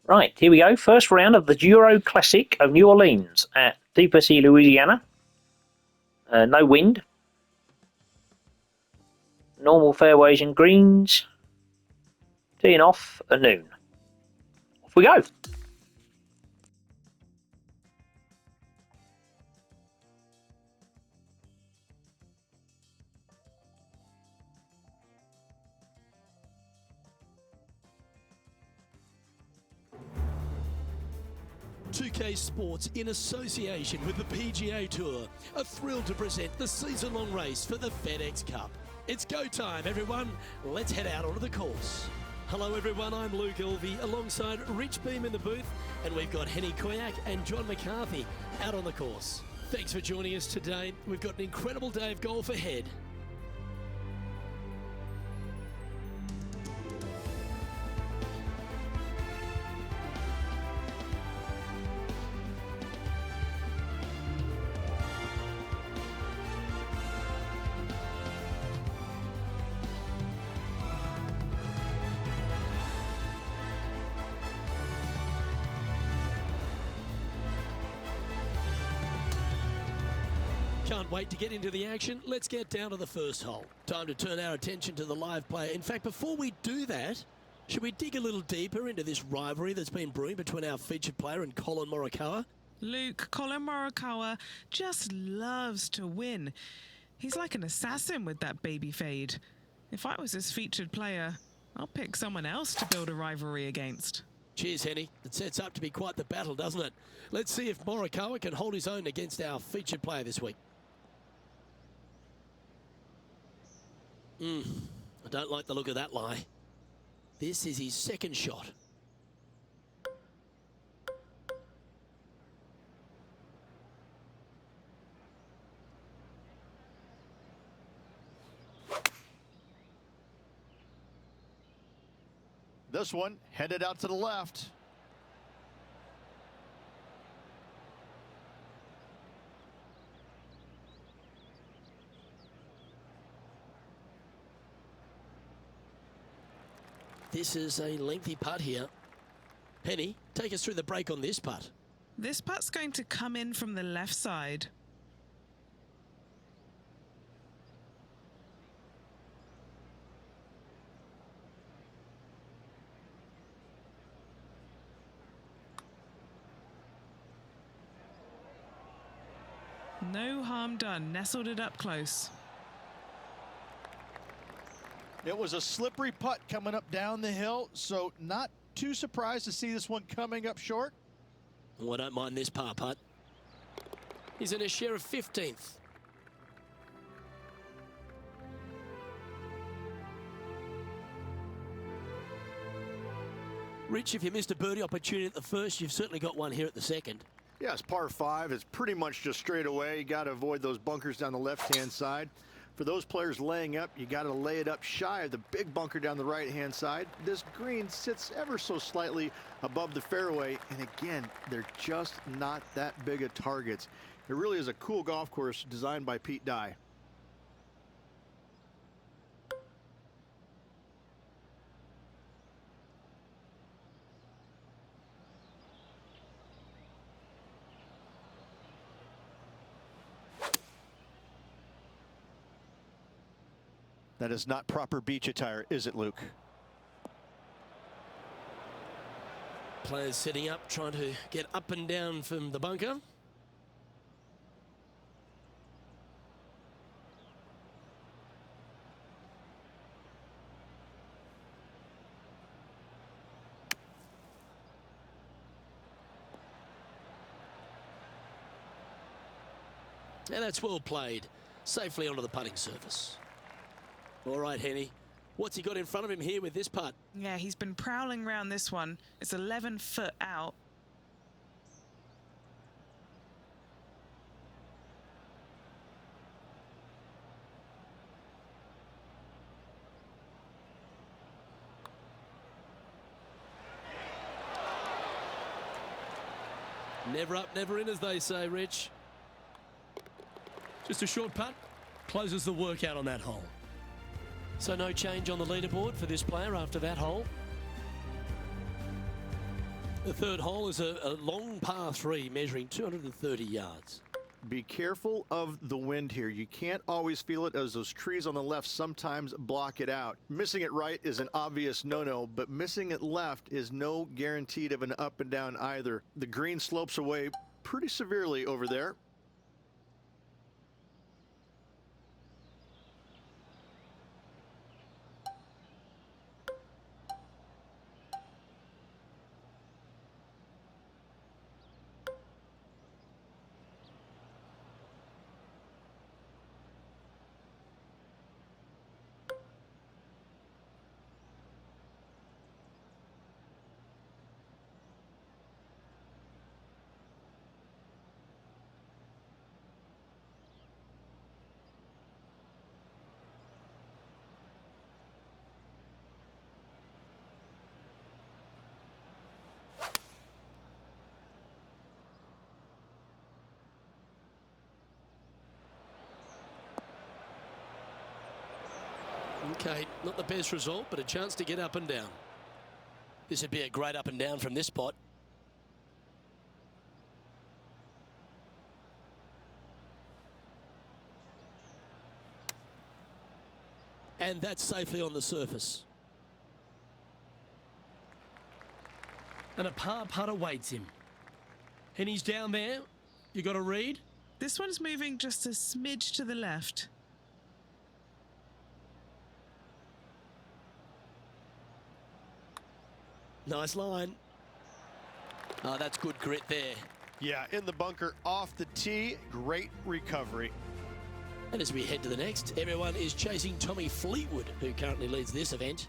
Right, here we go. First round of the Euro Classic of New Orleans at Deepsea, Louisiana. No wind. Normal fairways and greens. Teeing off at noon. Off we go. .2K Sports, in association with the PGA Tour, are thrilled to present the season-long race for the FedEx Cup. It's go time, everyone. Let's head out onto the course. Hello, everyone. I'm Luke Elvey, alongside Rich Beam in the booth, and we've got Henny Koyak and John McCarthy out on the course. Thanks for joining us today. We've got an incredible day of golf ahead. Can't wait to get into the action. Let's get down to the first hole. Time to turn our attention to the live player. In fact, before we do that, should we dig a little deeper into this rivalry that's been brewing between our featured player and Colin Morikawa? Luke, Colin Morikawa just loves to win. He's like an assassin with that baby fade. If I was his featured player, I'll pick someone else to build a rivalry against. Cheers, Henny. It sets up to be quite the battle, doesn't it? Let's see if Morikawa can hold his own against our featured player this week. I don't like the look of that lie. This is his second shot. This one headed out to the left. This is a lengthy putt here. Henny, take us through the break on this putt. This putt's going to come in from the left side. No harm done, nestled it up close. It was a slippery putt coming up down the hill, so not too surprised to see this one coming up short. Oh, I don't mind this par putt. He's in a share of 15th. Rich, if you missed a birdie opportunity at the first, you've certainly got one here at the second. Yeah, it's par 5. It's pretty much just straight away. You got to avoid those bunkers down the left-hand side. For those players laying up, you got to lay it up shy of the big bunker down the right-hand side. This green sits ever so slightly above the fairway, and again, they're just not that big of targets. It really is a cool golf course designed by Pete Dye. That is not proper beach attire, is it, Luke? Players setting up, trying to get up and down from the bunker. And that's well played, safely onto the putting surface. All right, Henny. What's he got in front of him here with this putt? Yeah, he's been prowling around this one. It's 11 foot out. Never up, never in, as they say, Rich. Just a short putt, closes the workout on that hole. So no change on the leaderboard for this player after that hole. The third hole is a long par 3 measuring 230 yards. Be careful of the wind here. You can't always feel it, as those trees on the left sometimes block it out. Missing it right is an obvious no-no, but missing it left is no guaranteed of an up and down either. The green slopes away pretty severely over there. Okay, not the best result, but a chance to get up and down. This would be a great up and down from this spot. And that's safely on the surface. And a par putt awaits him. And he's down there. You got to read. This one's moving just a smidge to the left. Nice line. Oh, that's good grit there. Yeah, in the bunker off the tee. Great recovery. And as we head to the next, everyone is chasing Tommy Fleetwood, who currently leads this event.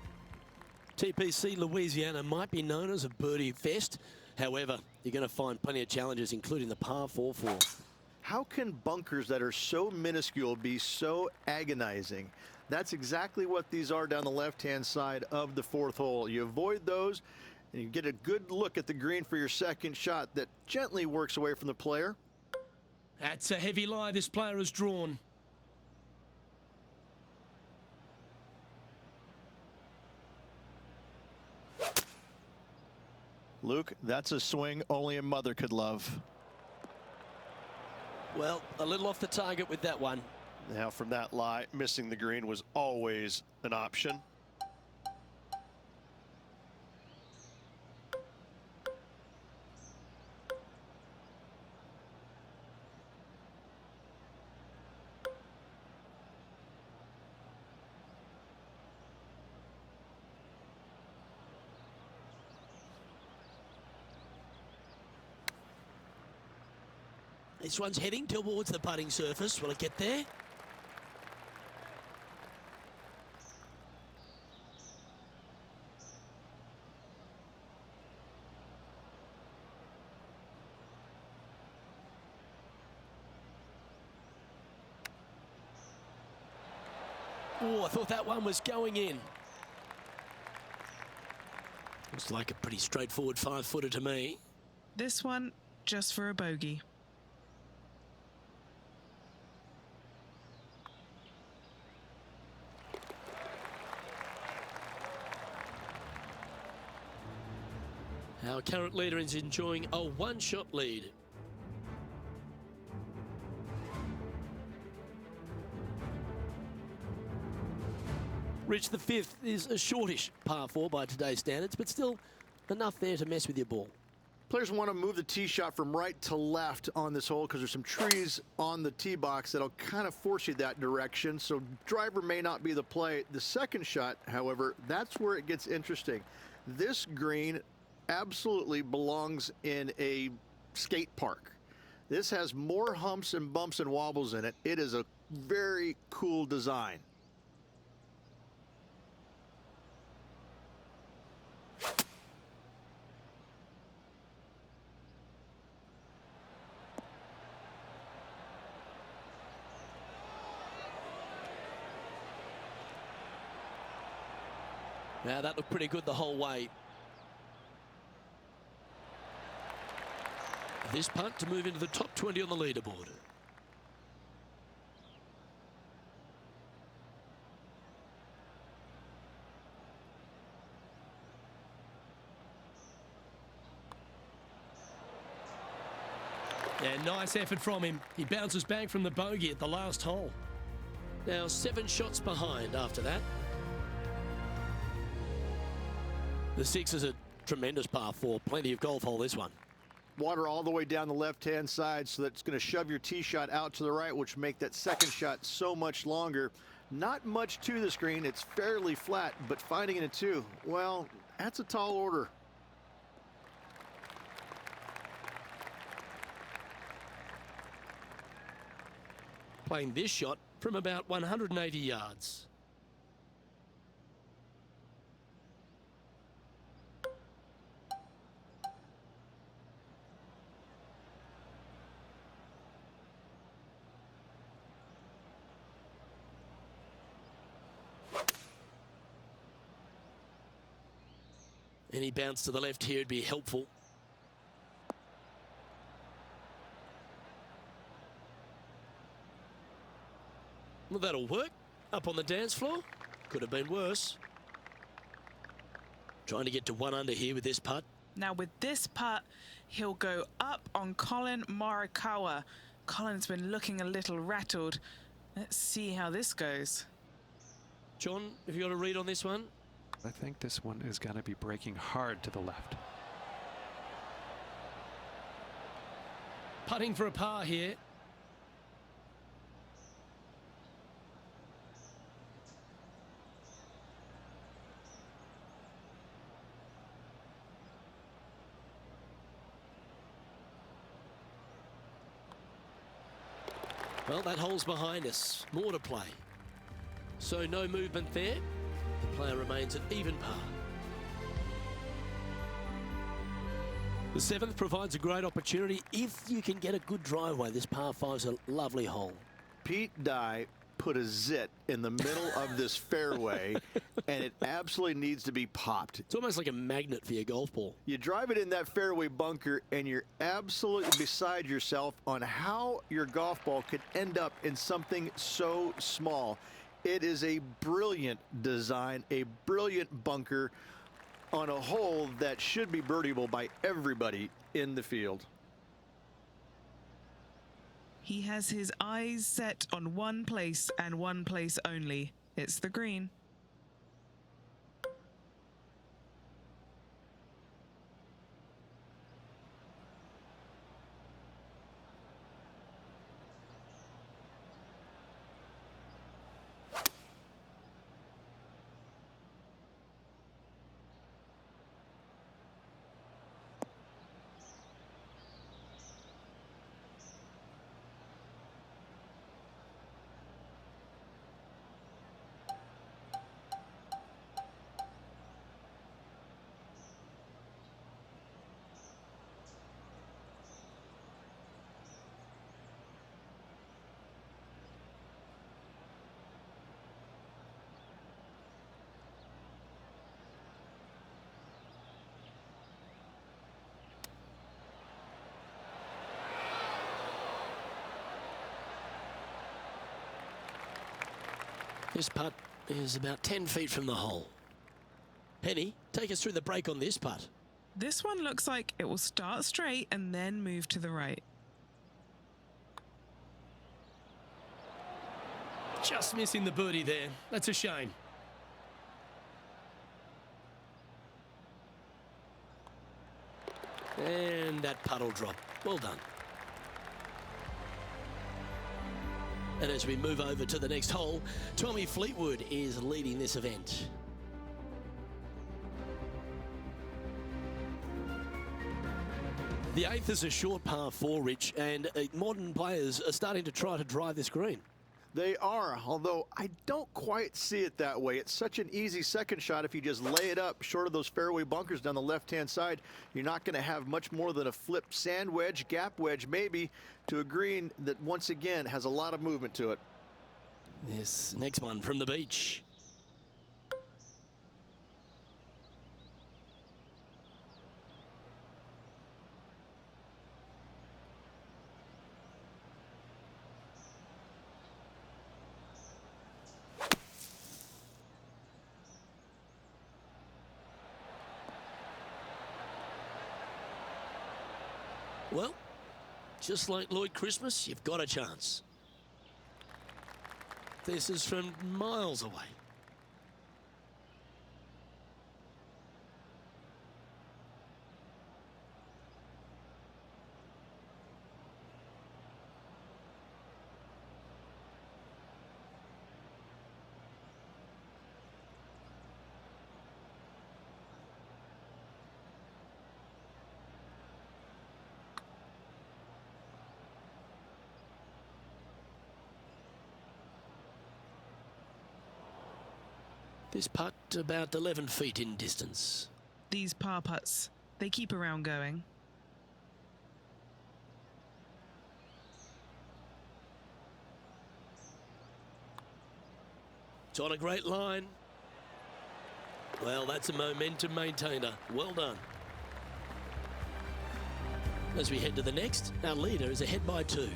TPC Louisiana might be known as a birdie fest. However, you're going to find plenty of challenges, including the par 4-4. How can bunkers that are so minuscule be so agonizing? That's exactly what these are down the left-hand side of the fourth hole. You avoid those, and you get a good look at the green for your second shot that gently works away from the player. That's a heavy lie this player has drawn. Luke, that's a swing only a mother could love. Well, a little off the target with that one. Now from that lie, missing the green was always an option. This one's heading towards the putting surface. Will it get there? Oh, I thought that one was going in. Looks like a pretty straightforward 5-footer to me. This one just for a bogey. Our current leader is enjoying a one-shot lead. Rich, the fifth is a shortish par 4 by today's standards, but still enough there to mess with your ball. Players want to move the tee shot from right to left on this hole because there's some trees on the tee box that'll kind of force you that direction, so driver may not be the play. The second shot, however, that's where it gets interesting. This green absolutely belongs in a skate park. This has more humps and bumps and wobbles in it. It is a very cool design. Now that looked pretty good the whole way. This putt to move into the top 20 on the leaderboard. Yeah, nice effort from him. He bounces back from the bogey at the last hole. Now 7 shots behind after that. The 6 is a tremendous par 4. Plenty of golf hole, this one. Water all the way down the left-hand side, so that's going to shove your tee shot out to the right, which make that second shot so much longer. Not much to the screen. It's fairly flat, but finding it a 2, well, that's a tall order. Playing this shot from about 180 yards. Any bounce to the left here would be helpful. Well, that'll work. Up on the dance floor. Could have been worse. Trying to get to 1 under here with this putt. Now with this putt, he'll go up on Collin Morikawa. Colin's been looking a little rattled. Let's see how this goes. John, have you got a read on this one? I think this one is going to be breaking hard to the left. Putting for a par here. Well, that hole's behind us. More to play. So no movement there. The player remains at even par. The 7th provides a great opportunity if you can get a good driveway. This par 5's a lovely hole. Pete Dye put a zit in the middle of this fairway, and it absolutely needs to be popped. It's almost like a magnet for your golf ball. You drive it in that fairway bunker, and you're absolutely beside yourself on how your golf ball could end up in something so small. It is a brilliant design, a brilliant bunker on a hole that should be birdieable by everybody in the field. He has his eyes set on one place and one place only. It's the green. This putt is about 10 feet from the hole. Penny, take us through the break on this putt. This one looks like it will start straight and then move to the right. Just missing the birdie there. That's a shame. And that putt will drop. Well done. And as we move over to the next hole, Tommy Fleetwood is leading this event. The 8th is a short par 4, Rich, and modern players are starting to try to drive this green. They are, although I don't quite see it that way. It's such an easy second shot. If you just lay it up short of those fairway bunkers down the left-hand side, you're not going to have much more than a flip sand wedge, gap wedge maybe, to a green that once again has a lot of movement to it. This next one from the beach. Well, Just like Lloyd Christmas, you've got a chance. This is from miles away. This putt about 11 feet in distance. These par putts, they keep around going. It's on a great line. Well, that's a momentum maintainer. Well done. As we head to the next, our leader is ahead by 2.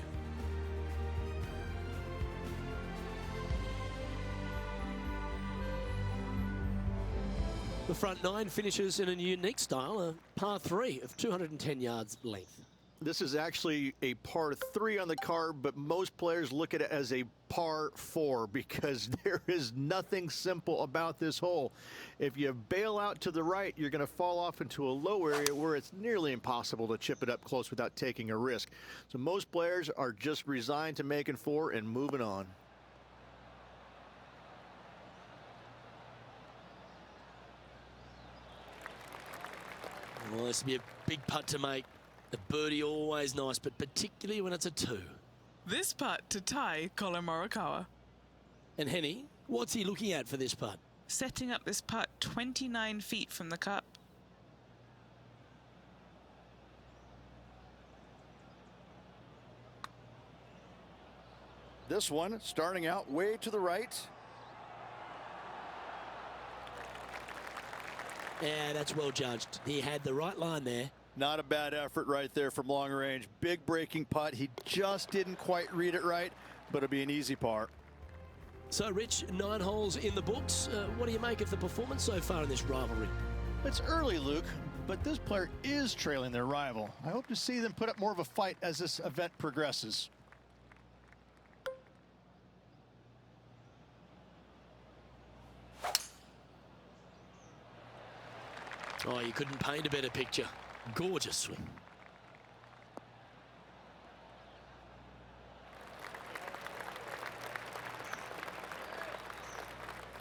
The front 9 finishes in a unique style, a par 3 of 210 yards length. This is actually a par 3 on the card, but most players look at it as a par 4 because there is nothing simple about this hole. If you bail out to the right, you're going to fall off into a low area where it's nearly impossible to chip it up close without taking a risk. So most players are just resigned to making 4 and moving on. Well, this will be a big putt to make. A birdie always nice, but particularly when it's a 2. This putt to tie Colin Morikawa. And Henny, what's he looking at for this putt? Setting up this putt 29 feet from the cup. This one starting out way to the right. Yeah, that's well judged. He had the right line there. Not a bad effort right there from long range. Big breaking putt. He just didn't quite read it right, but it'll be an easy par. So, Rich, 9 holes in the books. What do you make of the performance so far in this rivalry? It's early, Luke, but this player is trailing their rival. I hope to see them put up more of a fight as this event progresses. Oh, you couldn't paint a better picture. Gorgeous swing.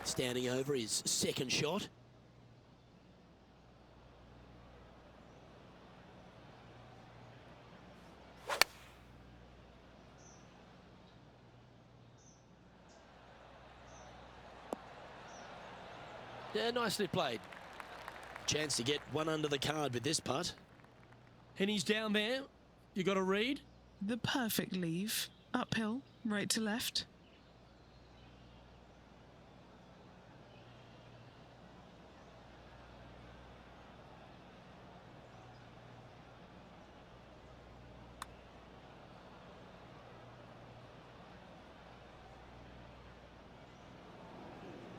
Standing over his second shot. Yeah, nicely played. Chance to get one under the card with this putt. And he's down there. You got a read? The perfect leave. Uphill, right to left.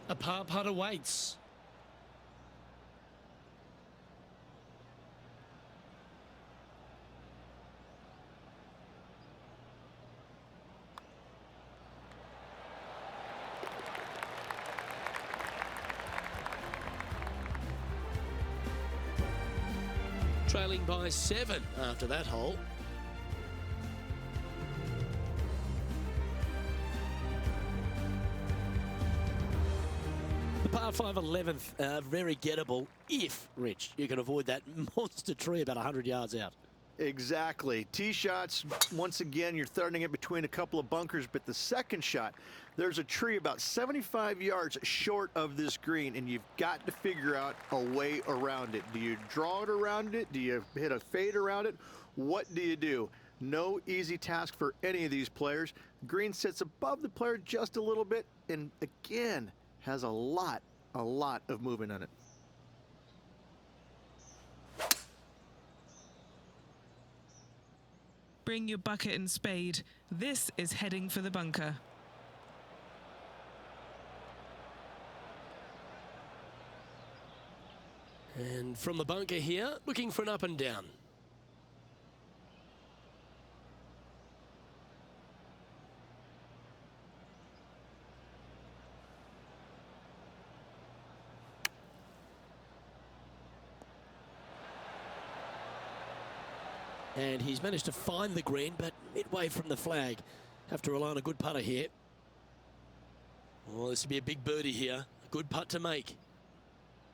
A par putt awaits. Trailing by 7 after that hole. The par 5 11th, very gettable if, Rich, you can avoid that monster tree about 100 yards out. Exactly. Tee shots, once again, you're throwing it between a couple of bunkers, but the second shot, there's a tree about 75 yards short of this green, and you've got to figure out a way around it. Do you draw it around it? Do you hit a fade around it? What do you do? No easy task for any of these players. Green sits above the player just a little bit, and again, has a lot of movement on it. Bring your bucket and spade. This is heading for the bunker. And from the bunker here, looking for an up and down. And he's managed to find the green, but midway from the flag. Have to rely on a good putter here. Well, this would be a big birdie here. A good putt to make.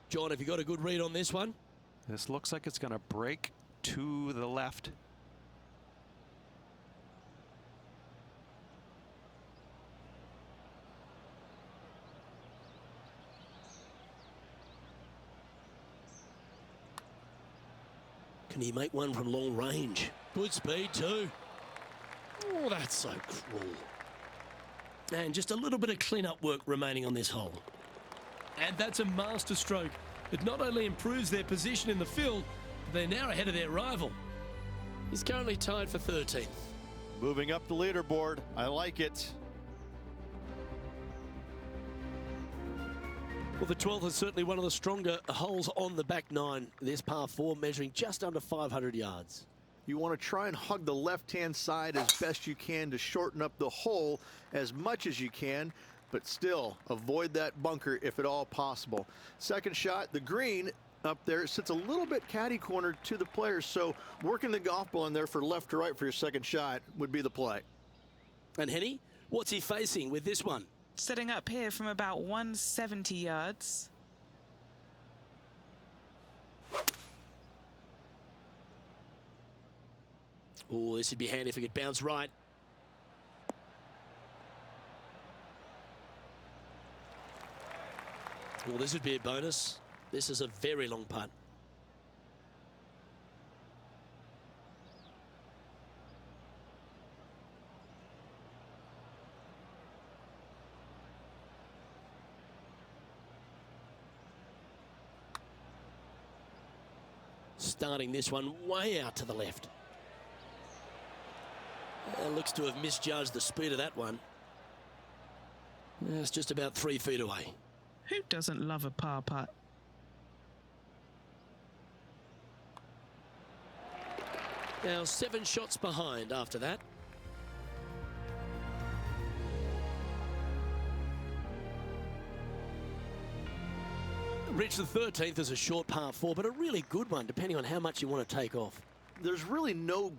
John, have you got a good read on this one? This looks like it's going to break to the left. Can he make one from long range? Good speed too. Oh, that's so cruel. And just a little bit of clean-up work remaining on this hole. And that's a master stroke. It not only improves their position in the field, but they're now ahead of their rival. He's currently tied for 13th. Moving up the leaderboard. I like it. Well, the 12th is certainly one of the stronger holes on the back nine. This par 4 measuring just under 500 yards. You want to try and hug the left-hand side as best you can to shorten up the hole as much as you can, but still avoid that bunker if at all possible. Second shot, the green up there sits a little bit caddy cornered to the players, so working the golf ball in there for left to right for your second shot would be the play. And Henny, what's he facing with this one? Setting up here from about 170 yards. Oh, this would be handy if it could bounce right. Well, this would be a bonus. This is a very long putt. Starting this one way out to the left. Looks to have misjudged the speed of that one. It's just about 3 feet away. Who doesn't love a par putt? Now 7 shots behind after that. Rich, the 13th is a short par 4, but a really good one, depending on how much you want to take off. There's really no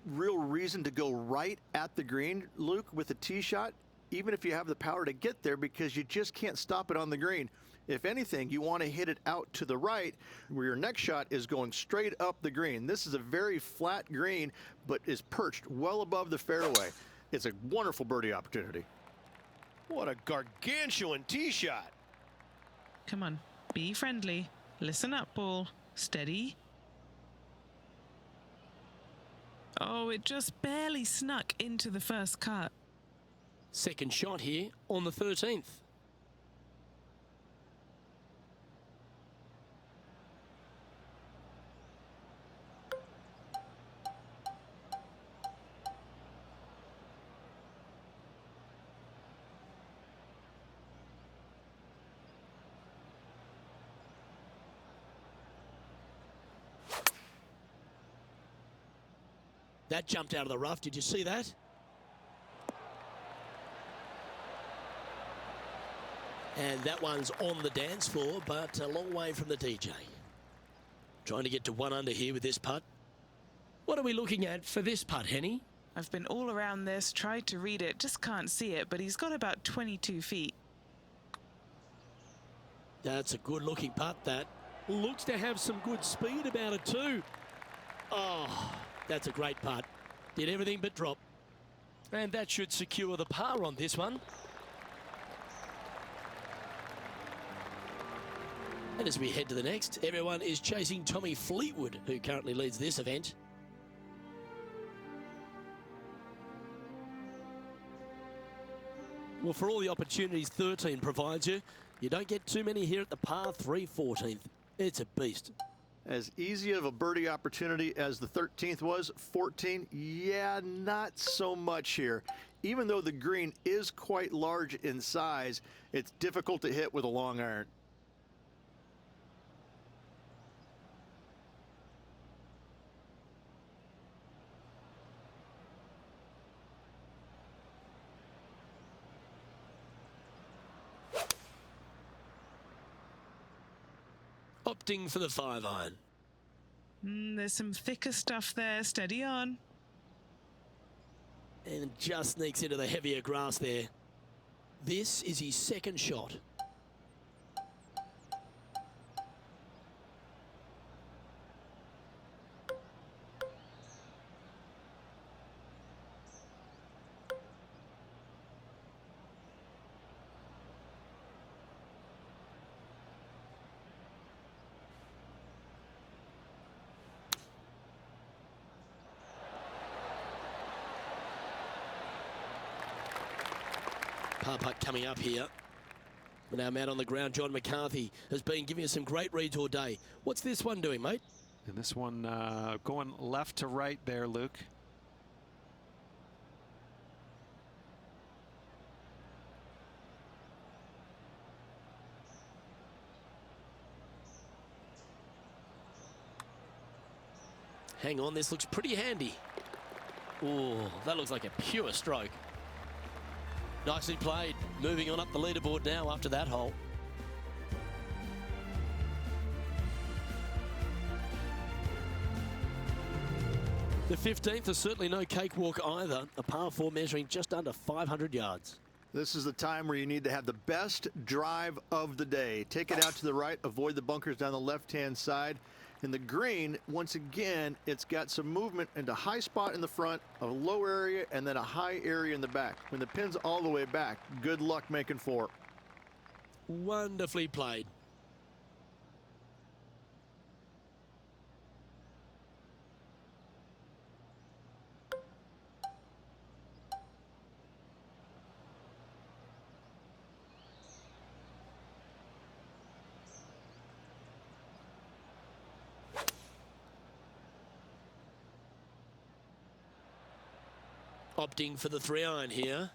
real reason to go right at the green, Luke, with a tee shot, even if you have the power to get there, because you just can't stop it on the green. If anything, you want to hit it out to the right, where your next shot is going straight up the green. This is a very flat green, but is perched well above the fairway. It's a wonderful birdie opportunity. What a gargantuan tee shot. Come on, be friendly. Listen up, ball. Steady. Oh, it just barely snuck into the first cut. Second shot here on the 13th. That jumped out of the rough. Did you see that? And that one's on the dance floor, but a long way from the DJ. Trying to get to 1 under here with this putt. What are we looking at for this putt, Henny? I've been all around this, tried to read it, just can't see it, but he's got about 22 feet. That's a good looking putt, that. Looks to have some good speed about it too. Oh, that's a great putt. Did everything but drop. And that should secure the par on this one. And as we head to the next, everyone is chasing Tommy Fleetwood, who currently leads this event. Well, for all the opportunities 13 provides you, you don't get too many here at the par 3 14th. It's a beast. As easy of a birdie opportunity as the 13th was, 14, yeah, not so much here. Even though the green is quite large in size, it's difficult to hit with a long iron. Opting for the 5 iron. There's some thicker stuff there. Steady on. And just sneaks into the heavier grass there. This is his second shot. Par putt coming up here. And our man on the ground, John McCarthy, has been giving us some great reads all day. What's this one doing, mate? And this one going left to right there, Luke. Hang on, this looks pretty handy. Oh, that looks like a pure stroke. Nicely played. Moving on up the leaderboard now after that hole. The 15th is certainly no cakewalk either. A par 4 measuring just under 500 yards. This is the time where you need to have the best drive of the day. Take it out to the right, avoid the bunkers down the left-hand side. In the green, once again, it's got some movement into high spot in the front, a low area, and then a high area in the back. When the pin's all the way back, good luck making 4. Wonderfully played. Opting for the 3-iron here.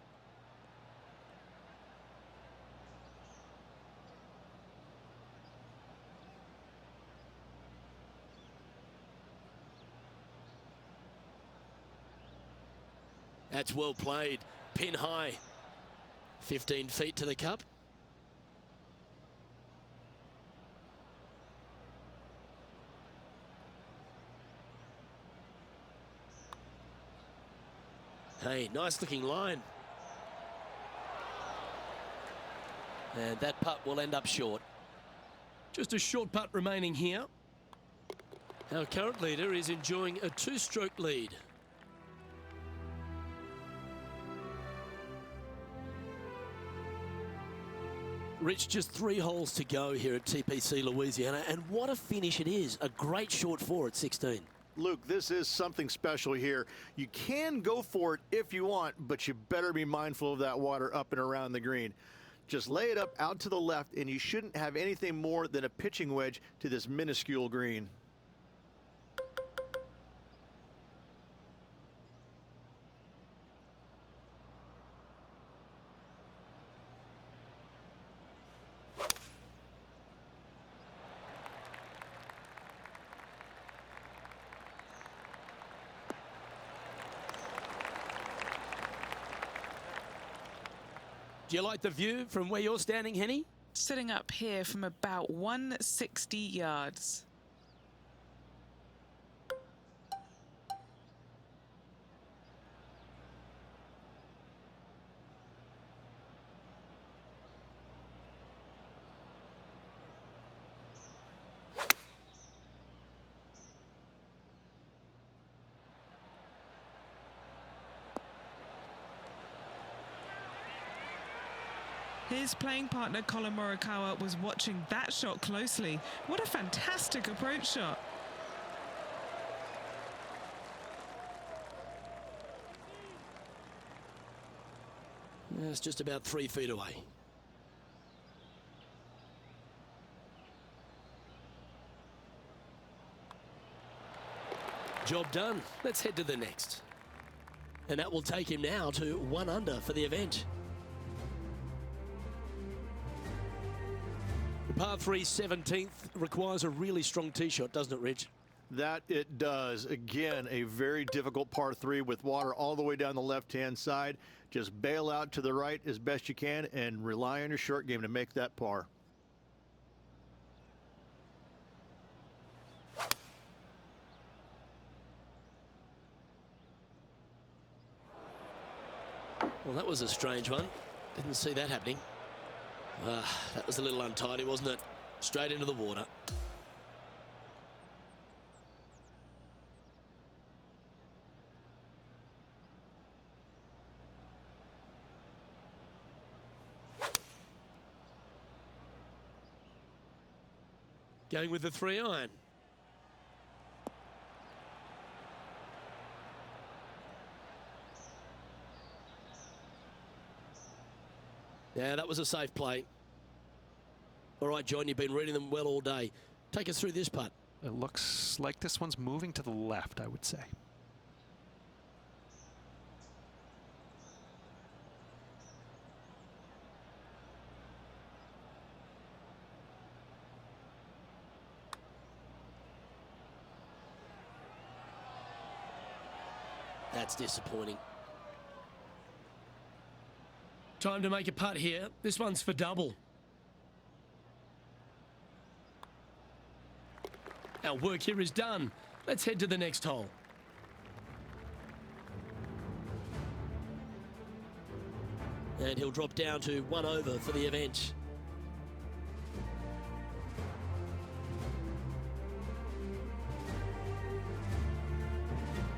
That's well played. Pin high. 15 feet to the cup. Hey, nice looking line. And that putt will end up short. Just a short putt remaining here. Our current leader is enjoying a 2-stroke lead. Rich, just 3 holes to go here at TPC Louisiana, and what a finish it is. A great short 4 at 16. Luke, this is something special here. You can go for it if you want, but you better be mindful of that water up and around the green. Just lay it up out to the left, and you shouldn't have anything more than a pitching wedge to this minuscule green. Do you like the view from where you're standing, Henny? Sitting up here from about 160 yards. His playing partner Colin Morikawa was watching that shot closely. What a fantastic approach shot. It's just about 3 feet away. Job done. Let's head to the next. And that will take him now to 1 under for the event. Par 3 17th requires a really strong tee shot, doesn't it, Rich? That it does. Again, a very difficult par 3 with water all the way down the left-hand side. Just bail out to the right as best you can and rely on your short game to make that par. Well, that was a strange one. Didn't see that happening. That was a little untidy, wasn't it? Straight into the water. Going with the 3-iron. Yeah, that was a safe play. All right, John, you've been reading them well all day. Take us through this putt. It looks like this one's moving to the left, I would say. That's disappointing. Time to make a putt here. This one's for double. Our work here is done. Let's head to the next hole. And he'll drop down to 1 over for the event.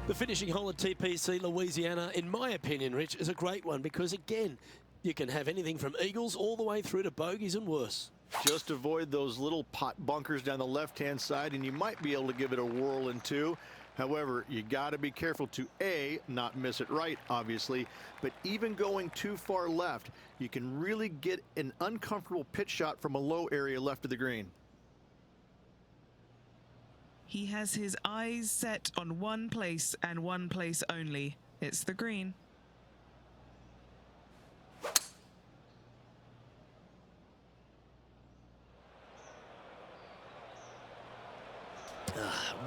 The finishing hole at TPC Louisiana, in my opinion, Rich, is a great one because, again, you can have anything from eagles all the way through to bogeys and worse. Just avoid those little pot bunkers down the left-hand side, and you might be able to give it a whirl in two. However, you got to be careful to A, not miss it right, obviously, but even going too far left, you can really get an uncomfortable pitch shot from a low area left of the green. He has his eyes set on one place and one place only. It's the green.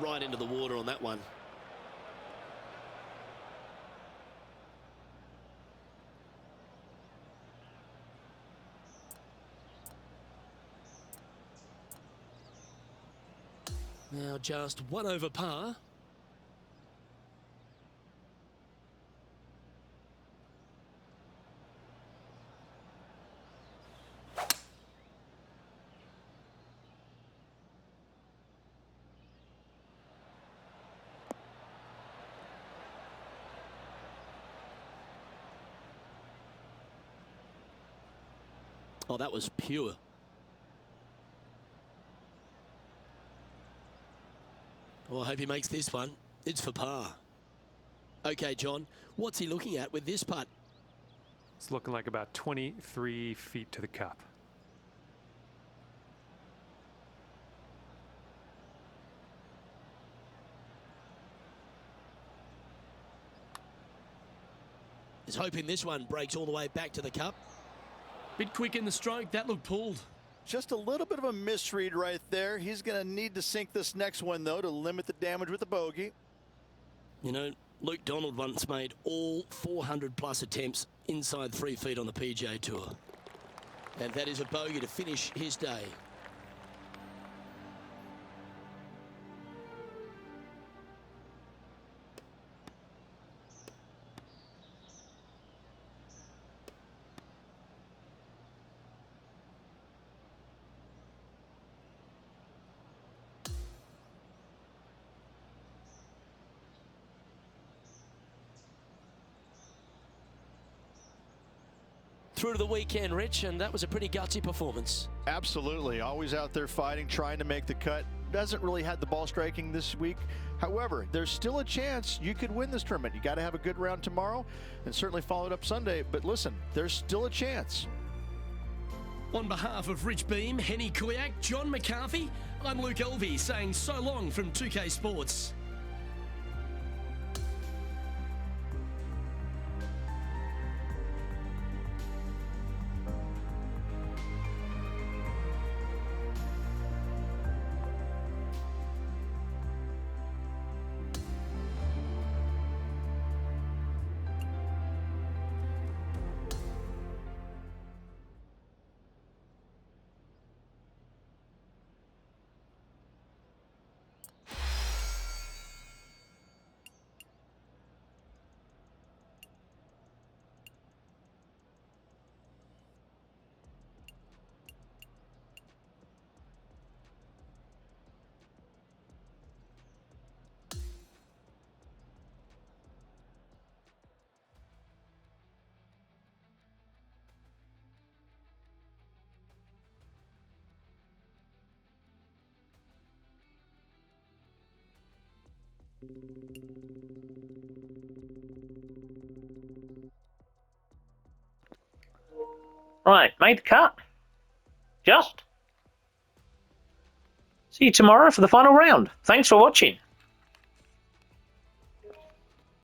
Right into the water on that one. Now just 1 over par. Oh, that was pure. Oh, I hope he makes this one. It's for par. Okay, John, what's he looking at with this putt? It's looking like about 23 feet to the cup. He's hoping this one breaks all the way back to the cup. Bit quick in the stroke. That looked pulled. Just a little bit of a misread right there. He's going to need to sink this next one, though, to limit the damage with the bogey. You know, Luke Donald once made all 400-plus attempts inside 3 feet on the PGA Tour. And that is a bogey to finish his day. Through to the weekend, Rich, and that was a pretty gutsy performance. Absolutely. Always out there fighting, trying to make the cut. Doesn't really have the ball striking this week. However, there's still a chance you could win this tournament. You got to have a good round tomorrow and certainly follow it up Sunday. But listen, there's still a chance. On behalf of Rich Beam, Henny Kuyak, John McCarthy, I'm Luke Elvey saying so long from 2K Sports. Right, made the cut. Just. See you tomorrow for the final round. Thanks for watching.